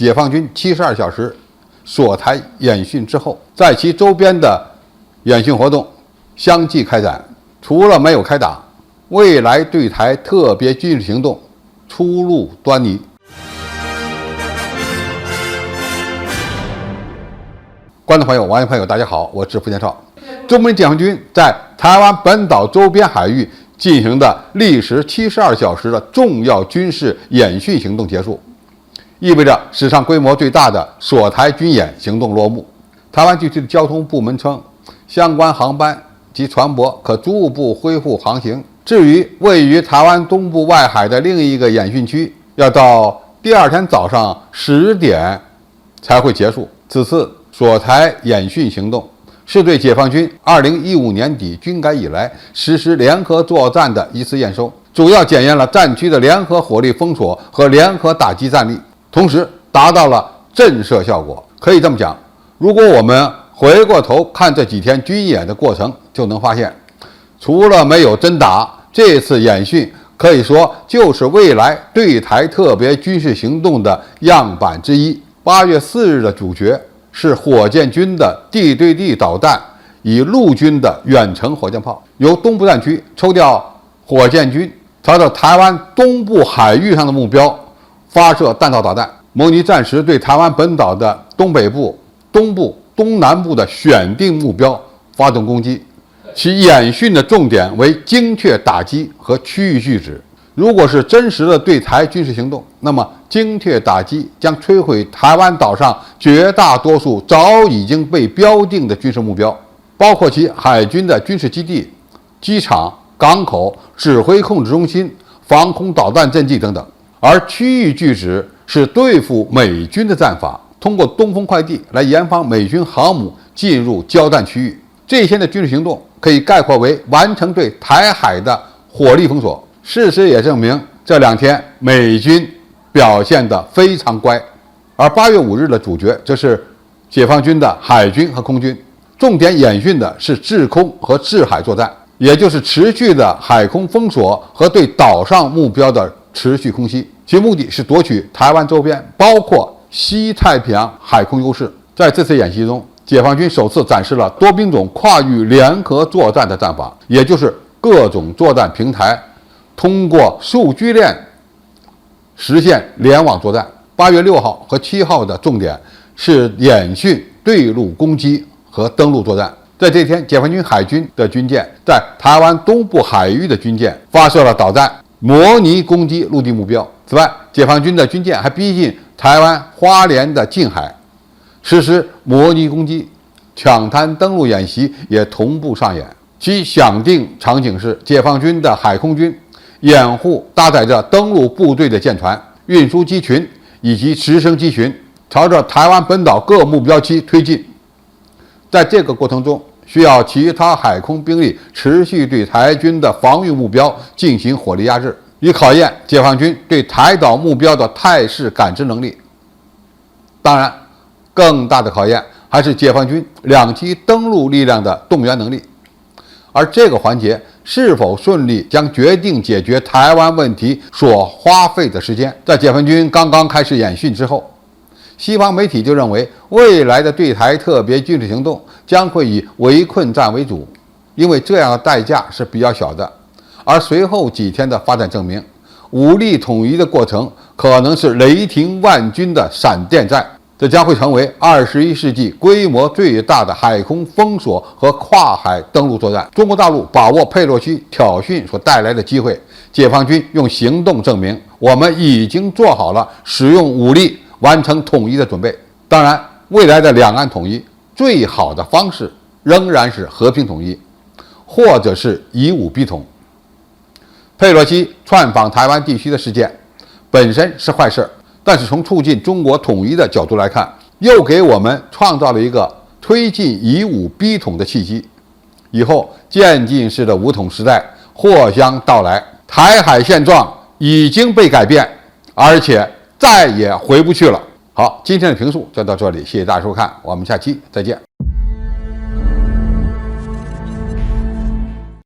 解放军72小时锁台演训之后，在其周边的演训活动相继开展，除了没有开打，未来对台特别军事行动初露端倪。观众朋友、网友朋友，大家好，我是付建少。中美解放军在台湾本岛周边海域进行的历时72小时的重要军事演训行动结束，意味着史上规模最大的锁台军演行动落幕。台湾地区的交通部门称，相关航班及船舶可逐步恢复航行。至于位于台湾东部外海的另一个演训区，要到第二天早上10点才会结束。此次锁台演训行动是对解放军2015年底军改以来实施联合作战的一次验收，主要检验了战区的联合火力封锁和联合打击战力，同时达到了震慑效果。可以这么讲，如果我们回过头看这几天军演的过程，就能发现，除了没有真打，这次演训可以说就是未来对台特别军事行动的样板之一。8月4日的主角是火箭军的地对地导弹与陆军的远程火箭炮，由东部战区抽调火箭军朝着台湾东部海域上的目标发射弹道导弹，模拟战时对台湾本岛的东北部、东部、东南部的选定目标发动攻击。其演训的重点为精确打击和区域拒止。如果是真实的对台军事行动，那么精确打击将摧毁台湾岛上绝大多数早已经被标定的军事目标，包括其海军的军事基地、机场、港口、指挥控制中心、防空导弹阵地等等。而区域拒止是对付美军的战法，通过东风快递来严防美军航母进入交战区域。这些的军事行动可以概括为完成对台海的火力封锁。事实也证明，这2天美军表现得非常乖。而8月5日的主角则是解放军的海军和空军，重点演训的是制空和制海作战，也就是持续的海空封锁和对岛上目标的持续空袭，其目的是夺取台湾周边包括西太平洋海空优势。在这次演习中，解放军首次展示了多兵种跨域联合作战的战法，也就是各种作战平台通过数据链实现联网作战。8月6号和7号的重点是演训对陆攻击和登陆作战。在这天，解放军海军的军舰在台湾东部海域的军舰发射了导弹，模拟攻击陆地目标。此外，解放军的军舰还逼近台湾花莲的近海，实施模拟攻击，抢滩登陆演习也同步上演。其想定场景是解放军的海空军掩护搭载着登陆部队的舰船、运输机群以及直升机群，朝着台湾本岛各目标区推进。在这个过程中，需要其他海空兵力持续对台军的防御目标进行火力压制，以考验解放军对台岛目标的态势感知能力。当然，更大的考验还是解放军2栖登陆力量的动员能力。而这个环节是否顺利，将决定解决台湾问题所花费的时间。在解放军刚刚开始演训之后，西方媒体就认为，未来的对台特别军事行动将会以围困战为主，因为这样的代价是比较小的。而随后几天的发展证明，武力统一的过程可能是雷霆万钧的闪电战。这将会成为21世纪规模最大的海空封锁和跨海登陆作战。中国大陆把握佩洛西挑衅所带来的机会，解放军用行动证明，我们已经做好了使用武力完成统一的准备。当然，未来的两岸统一最好的方式仍然是和平统一，或者是以武逼统。佩洛西窜访台湾地区的事件本身是坏事，但是从促进中国统一的角度来看，又给我们创造了一个推进以武逼统的契机。以后渐进式的武统时代或将到来，台海现状已经被改变，而且再也回不去了。好，今天的评述就到这里，谢谢大家收看，我们下期再见。